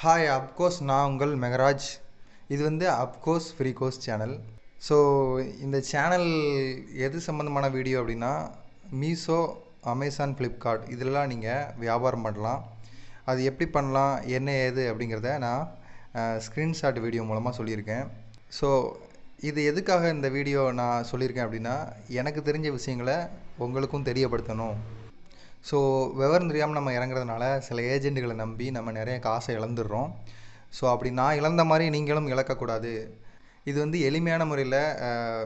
Hi of course நான் உங்கள் மெகராஜ். இது of course free course channel. So இந்த சேனல் எது சம்மந்தமான வீடியோ அப்படின்னா, மீஷோ, அமேசான், ஃப்ளிப்கார்ட் இதிலலாம் நீங்கள் வியாபாரம் பண்ணலாம். அது எப்படி பண்ணலாம், என்ன ஏது அப்படிங்கிறத நான் ஸ்க்ரீன்ஷாட் வீடியோ மூலமாக சொல்லியிருக்கேன். ஸோ இது எதுக்காக இந்த வீடியோ நான் சொல்லியிருக்கேன் அப்படின்னா, எனக்கு தெரிஞ்ச விஷயங்களை உங்களுக்கும் தெரியப்படுத்தணும். ஸோ விவரம் தெரியாமல் நம்ம இறங்குறதுனால சில ஏஜெண்ட்டுகளை நம்பி நம்ம நிறைய காசை இழந்துடுறோம். ஸோ அப்படி நான் இழந்த மாதிரி நீங்களும் இழக்கக்கூடாது. இது எளிமையான முறையில்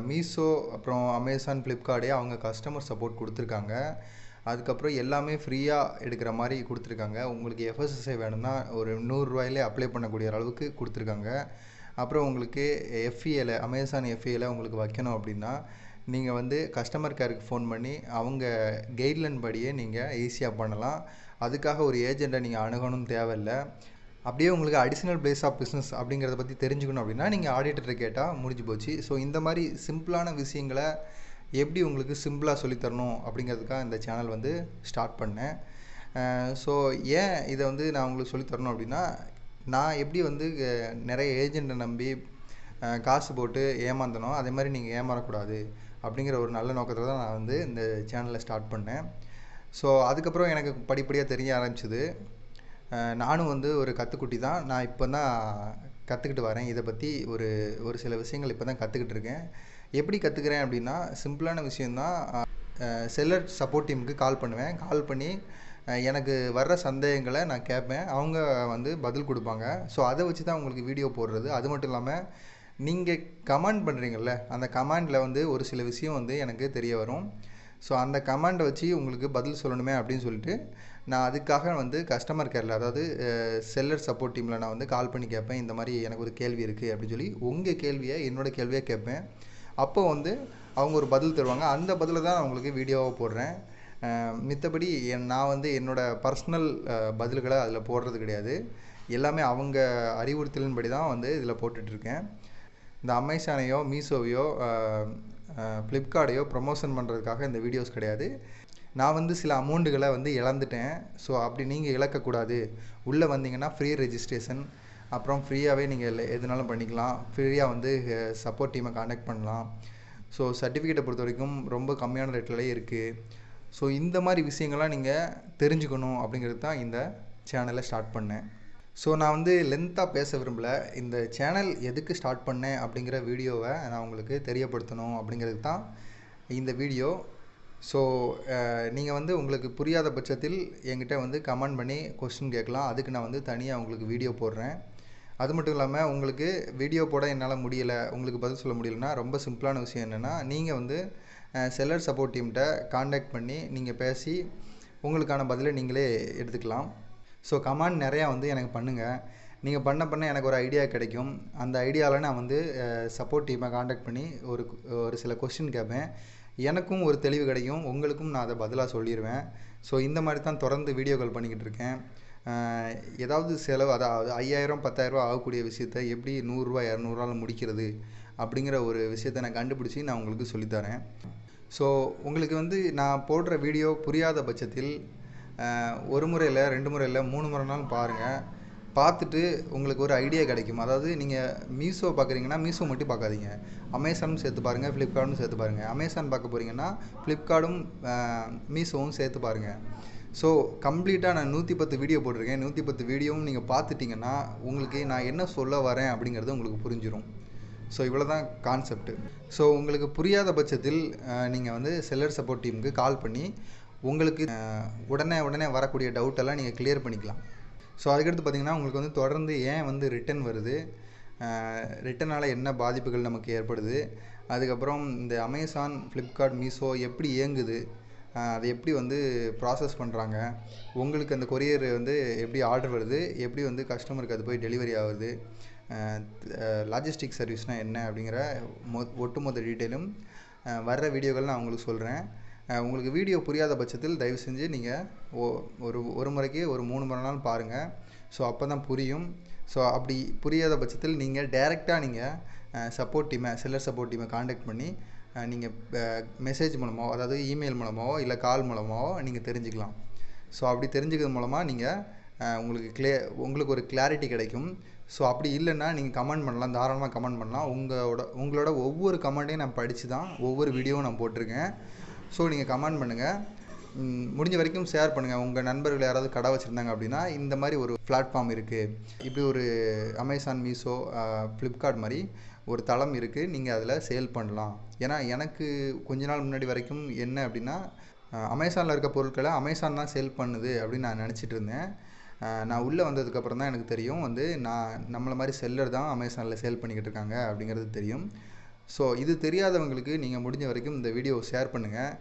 மீஷோ அப்புறம் அமேசான், ஃப்ளிப்கார்ட்டே அவங்க கஸ்டமர் சப்போர்ட் கொடுத்துருக்காங்க. அதுக்கப்புறம் எல்லாமே ஃப்ரீயாக எடுக்கிற மாதிரி கொடுத்துருக்காங்க. உங்களுக்கு எஃப்எஸ்எஸ்ஐ வேணும்னா ஒரு ₹100 அப்ளை பண்ணக்கூடிய அளவுக்கு கொடுத்துருக்காங்க. அப்புறம் உங்களுக்கு எஃப்இஏல அமேசான் எஃப்இஏல உங்களுக்கு வைக்கணும் அப்படின்னா நீங்கள் கஸ்டமர் கேருக்கு ஃபோன் பண்ணி அவங்க கைட்லைன் படியே நீங்கள் ஈஸியாக பண்ணலாம். அதுக்காக ஒரு ஏஜெண்ட்டை நீங்கள் அணுகணும் தேவையில்லை. அப்படியே உங்களுக்கு அடிஷ்னல் பிளேஸ் ஆஃப் பிஸ்னஸ் அப்படிங்கிறத பற்றி தெரிஞ்சுக்கணும் அப்படின்னா நீங்கள் ஆடிட்டரை கேட்டால் முடிஞ்சு போச்சு. ஸோ இந்த மாதிரி சிம்பிளான விஷயங்களை எப்படி உங்களுக்கு சிம்பிளாக சொல்லித்தரணும் அப்படிங்கிறதுக்காக இந்த சேனல் ஸ்டார்ட் பண்ணேன். ஸோ ஏன் இதை நான் உங்களுக்கு சொல்லித்தரணும் அப்படின்னா, நான் எப்படி நிறைய ஏஜெண்ட்டை நம்பி காசு போட்டு ஏமாந்தனோ அதே மாதிரி நீங்கள் ஏமாறக்கூடாது அப்படிங்கிற ஒரு நல்ல நோக்கத்தில் தான் நான் இந்த சேனலை ஸ்டார்ட் பண்ணேன். ஸோ அதுக்கப்புறம் எனக்கு படிப்படியாக தெரிய ஆரம்பிச்சிது. நானும் ஒரு கற்றுக்குட்டி தான். நான் இப்போ தான் கற்றுக்கிட்டு வரேன். இதை பற்றி ஒரு சில விஷயங்கள் இப்போ தான் கற்றுக்கிட்டு இருக்கேன். எப்படி கற்றுக்கிறேன் அப்படின்னா, சிம்பிளான விஷயந்தான். செல்லர் சப்போர்ட் டீமுக்கு கால் பண்ணுவேன். கால் பண்ணி எனக்கு வர்ற சந்தேகங்களை நான் கேட்பேன். அவங்க பதில் கொடுப்பாங்க. ஸோ அதை வச்சு தான் உங்களுக்கு வீடியோ போடுறது. அது மட்டும் இல்லாமல் நீங்கள் கமெண்ட் பண்ணுறீங்கள்ல, அந்த கமெண்டில் ஒரு சில விஷயம் எனக்கு தெரிய வரும். ஸோ அந்த கமெண்டை வச்சு உங்களுக்கு பதில் சொல்லணுமே அப்படின்னு சொல்லிட்டு நான் அதுக்காக கஸ்டமர் கேரில், அதாவது செல்லர் சப்போர்ட் டீமில் நான் கால் பண்ணி கேட்பேன். இந்த மாதிரி எனக்கு ஒரு கேள்வி இருக்குது அப்படின்னு சொல்லி உங்கள் கேள்வியை என்னோடய கேள்வியாக கேட்பேன். அப்போ அவங்க ஒரு பதில் தருவாங்க. அந்த பதிலை தான் நான் உங்களுக்கு வீடியோவாக போடுறேன். மித்தபடி நான் என்னோடய பர்சனல் பதில்களை அதில் போடுறது கிடையாது. எல்லாமே அவங்க அறிவுறுத்தலின்படி தான் இதில் போட்டுட்ருக்கேன். இந்த அமேசானையோ, மீஷோவையோ, ஃப்ளிப்கார்ட்டையோ ப்ரமோஷன் பண்ணுறதுக்காக இந்த வீடியோஸ் கிடையாது. நான் சில அமௌண்ட்டுகளை இழந்துட்டேன். ஸோ அப்படி நீங்கள் இழக்கக்கூடாது. உள்ளே வந்தீங்கன்னா ஃப்ரீ ரெஜிஸ்ட்ரேஷன், அப்புறம் ஃப்ரீயாகவே நீங்கள் எதுனாலும் பண்ணிக்கலாம். ஃப்ரீயாக சப்போர்ட் டீமை கான்டாக்ட் பண்ணலாம். ஸோ சர்டிஃபிகேட்டை பொறுத்த வரைக்கும் ரொம்ப கம்மியான ரேட்லேயே இருக்குது. ஸோ இந்த மாதிரி விஷயங்கள்லாம் நீங்கள் தெரிஞ்சுக்கணும் அப்படிங்கிறது தான் இந்த சேனலை ஸ்டார்ட் பண்ணேன். ஸோ நான் லென்த்தாக பேச விரும்பலை. இந்த சேனல் எதுக்கு ஸ்டார்ட் பண்ணேன் அப்படிங்கிற வீடியோவை நான் உங்களுக்கு தெரியப்படுத்தணும் அப்படிங்கிறதுக்கு தான் இந்த வீடியோ. ஸோ நீங்கள் உங்களுக்கு புரியாத பட்சத்தில் என்கிட்ட கமெண்ட் பண்ணி கொஸ்டின் கேட்கலாம். அதுக்கு நான் தனியாக உங்களுக்கு வீடியோ போடுறேன். அது மட்டும் இல்லாமல் உங்களுக்கு வீடியோ போட என்னால் முடியலை, உங்களுக்கு பதில் சொல்ல முடியலன்னா ரொம்ப சிம்பிளான விஷயம் என்னென்னா, நீங்கள் செல்லர் சப்போர்ட் டீம்கிட்ட கான்டாக்ட் பண்ணி நீங்கள் பேசி உங்களுக்கான பதிலை நீங்களே எடுத்துக்கலாம். ஸோ கமெண்ட் நிறையா எனக்கு பண்ணுங்கள். நீங்கள் பண்ண எனக்கு ஒரு ஐடியா கிடைக்கும். அந்த ஐடியாவில் நான் சப்போர்ட் டீமை கான்டாக்ட் பண்ணி ஒரு சில கொஸ்டின் கேட்பேன். எனக்கும் ஒரு தெளிவு கிடைக்கும், உங்களுக்கும் நான் அதை பதிலாக சொல்லிடுவேன். ஸோ இந்த மாதிரி தான் தொடர்ந்து வீடியோக்கள் பண்ணிக்கிட்டு இருக்கேன். ஏதாவது செலவு, அதாவது 5000 10,000 ஆகக்கூடிய விஷயத்தை எப்படி ₹100 200 முடிக்கிறது அப்படிங்கிற ஒரு விஷயத்தை நான் கண்டுபிடிச்சி நான் உங்களுக்கு சொல்லித்தரேன். ஸோ உங்களுக்கு நான் போடுற வீடியோ புரியாத பட்சத்தில் ஒரு முறை இல்லை, 2 முறை இல்லை, 3 முறைனாலும் பாருங்கள். பார்த்துட்டு உங்களுக்கு ஒரு ஐடியா கிடைக்கும். அதாவது நீங்கள் மீஷோ பார்க்குறீங்கன்னா மீஷோ மட்டும் பார்க்காதீங்க, அமேசானும் சேர்த்து பாருங்கள், ஃப்ளிப்கார்ட்டும் சேர்த்து பாருங்கள். அமேசான் பார்க்க போகிறீங்கன்னா ஃப்ளிப்கார்ட்டும் மீஷோவும் சேர்த்து பாருங்கள். ஸோ கம்ப்ளீட்டாக நான் 110 வீடியோ போட்டிருக்கேன். 110 வீடியோவும் நீங்கள் பார்த்துட்டிங்கன்னா உங்களுக்கு நான் என்ன சொல்ல வரேன் அப்படிங்கிறது உங்களுக்கு புரிஞ்சிடும். ஸோ இவ்வளோ தான் கான்செப்ட்டு. ஸோ உங்களுக்கு புரியாத பட்சத்தில் நீங்கள் செல்லர் சப்போர்ட் டீமுக்கு கால் பண்ணி உங்களுக்கு உடனே வரக்கூடிய டவுட்டெல்லாம் நீங்கள் கிளியர் பண்ணிக்கலாம். ஸோ அதுக்கடுத்து பார்த்திங்கன்னா உங்களுக்கு தொடர்ந்து ஏன் ரிட்டன் வருது, ரிட்டனால் என்ன பாதிப்புகள் நமக்கு ஏற்படுது, அதுக்கப்புறம் இந்த அமேசான், ஃப்ளிப்கார்ட், மீஷோ எப்படி இயங்குது, அதை எப்படி ப்ராசஸ் பண்ணுறாங்க, உங்களுக்கு அந்த கொரியர் எப்படி ஆர்டர் வருது, எப்படி கஸ்டமருக்கு அது போய் டெலிவரி ஆகுது, லாஜிஸ்டிக் சர்வீஸ்னால் என்ன அப்படிங்கிற ஒட்டுமொத்த டீட்டெயிலும் வர்ற வீடியோக்கள் நான் உங்களுக்கு சொல்கிறேன். உங்களுக்கு வீடியோ புரியாத பட்சத்தில் தயவு செஞ்சு நீங்கள் ஒரு முறைக்கு ஒரு 3 முறைனாலும் பாருங்கள். ஸோ அப்போ தான் புரியும். ஸோ அப்படி புரியாத பட்சத்தில் நீங்கள் டைரெக்டாக நீங்கள் சப்போர்ட் டீமை, செல்லர் சப்போர்ட் டீமை கான்டாக்ட் பண்ணி நீங்கள் மெசேஜ் மூலமாகவோ, அதாவது இமெயில் மூலமாகவோ இல்லை கால் மூலமாகவோ நீங்கள் தெரிஞ்சுக்கலாம். ஸோ அப்படி தெரிஞ்சுக்கிறது மூலமாக நீங்கள் உங்களுக்கு ஒரு கிளாரிட்டி கிடைக்கும். ஸோ அப்படி இல்லைன்னா நீங்கள் கமெண்ட் பண்ணலாம், தாராளமாக கமெண்ட் பண்ணலாம். உங்களோட ஒவ்வொரு கமெண்ட்டையும் நான் படித்து தான் ஒவ்வொரு வீடியோவும் நான் போட்டிருக்கேன். ஸோ நீங்கள் கமெண்ட் பண்ணுங்கள், முடிஞ்ச வரைக்கும் ஷேர் பண்ணுங்கள். உங்கள் நண்பர்கள் யாராவது கடை வச்சுருந்தாங்க அப்படின்னா இந்த மாதிரி ஒரு பிளாட்ஃபார்ம் இருக்குது, இப்படி ஒரு அமேசான், மீஷோ, ஃப்ளிப்கார்ட் மாதிரி ஒரு தளம் இருக்குது, நீங்கள் அதில் சேல் பண்ணலாம். ஏன்னா எனக்கு கொஞ்ச நாள் முன்னாடி வரைக்கும் என்ன அப்படின்னா, அமேசானில் இருக்க பொருட்களை அமேசான் தான் சேல் பண்ணுது அப்படின்னு நான் நினச்சிட்டு இருந்தேன். நான் உள்ளே வந்ததுக்கப்புறம் தான் எனக்கு தெரியும் நம்மளை மாதிரி செல்லர் தான் அமேசானில் சேல் பண்ணிக்கிட்டு இருக்காங்க அப்படிங்கிறது தெரியும். ஸோ இது தெரியாதவங்களுக்கு நீங்கள் முடிஞ்ச வரைக்கும் இந்த வீடியோவை ஷேர் பண்ணுங்கள்.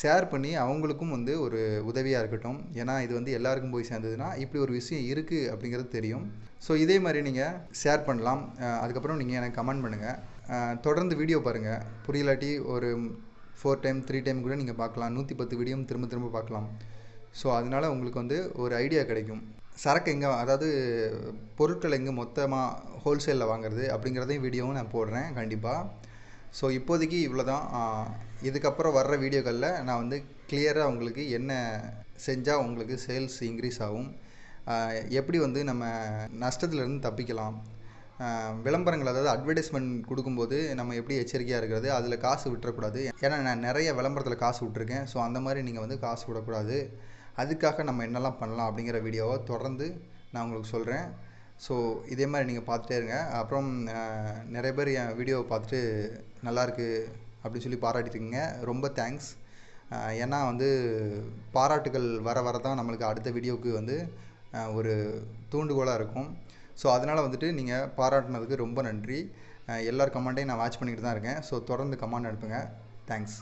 ஷேர் பண்ணி அவங்களுக்கும் ஒரு உதவியாக இருக்கட்டும். ஏன்னா இது எல்லாருக்கும் போய் சேர்ந்ததுன்னா இப்படி ஒரு விஷயம் இருக்குது அப்படிங்கிறது தெரியும். ஸோ இதே மாதிரி நீங்கள் ஷேர் பண்ணலாம். அதுக்கப்புறம் நீங்கள் எனக்கு கமெண்ட் பண்ணுங்கள். தொடர்ந்து வீடியோ பாருங்கள். புரியலாட்டி ஒரு 4 டைம் 3 டைம் கூட நீங்கள் பார்க்கலாம். 110 வீடியோவும் திரும்ப திரும்ப பார்க்கலாம். ஸோ அதனால் உங்களுக்கு ஒரு ஐடியா கிடைக்கும். சரக்கு எங்கே, அதாவது பொருட்கள் எங்கே மொத்தமாக ஹோல்சேலில் வாங்குறது அப்படிங்கிறதையும் வீடியோவும் நான் போடுறேன் கண்டிப்பாக. ஸோ இப்போதைக்கு இவ்வளோ தான். இதுக்கப்புறம் வர்ற வீடியோக்களில் நான் கிளியராக உங்களுக்கு என்ன செஞ்சால் உங்களுக்கு சேல்ஸ் இன்க்ரீஸ் ஆகும், எப்படி நம்ம நஷ்டத்துலேருந்து தப்பிக்கலாம், விளம்பரங்கள் அதாவது அட்வர்டைஸ்மெண்ட் கொடுக்கும்போது நம்ம எப்படி எச்சரிக்கையாக இருக்கிறது, அதில் காசு விட்டுறக்கூடாது. ஏன்னா நான் நிறைய விளம்பரத்தில் காசு விட்டுருக்கேன். ஸோ அந்த மாதிரி நீங்கள் காசு விடக்கூடாது. அதுக்காக நம்ம என்னெல்லாம் பண்ணலாம் அப்படிங்கிற வீடியோவை தொடர்ந்து நான் உங்களுக்கு சொல்கிறேன். ஸோ இதே மாதிரி நீங்கள் பார்த்துட்டே இருங்க. அப்புறம் நிறைய பேர் என் வீடியோவை பார்த்துட்டு நல்லாயிருக்கு அப்படின்னு சொல்லி பாராட்டிருக்கீங்க. ரொம்ப தேங்க்ஸ். ஏன்னா பாராட்டுகள் வர வர தான் நம்மளுக்கு அடுத்த வீடியோவுக்கு ஒரு தூண்டுகோலாக இருக்கும். ஸோ அதனால் நீங்கள் பாராட்டினதுக்கு ரொம்ப நன்றி. எல்லார் கமெண்ட்டையும் நான் வாட்ச் பண்ணிக்கிட்டு தான் இருக்கேன். ஸோ தொடர்ந்து கமெண்ட் அனுப்புங்க. தேங்க்ஸ்.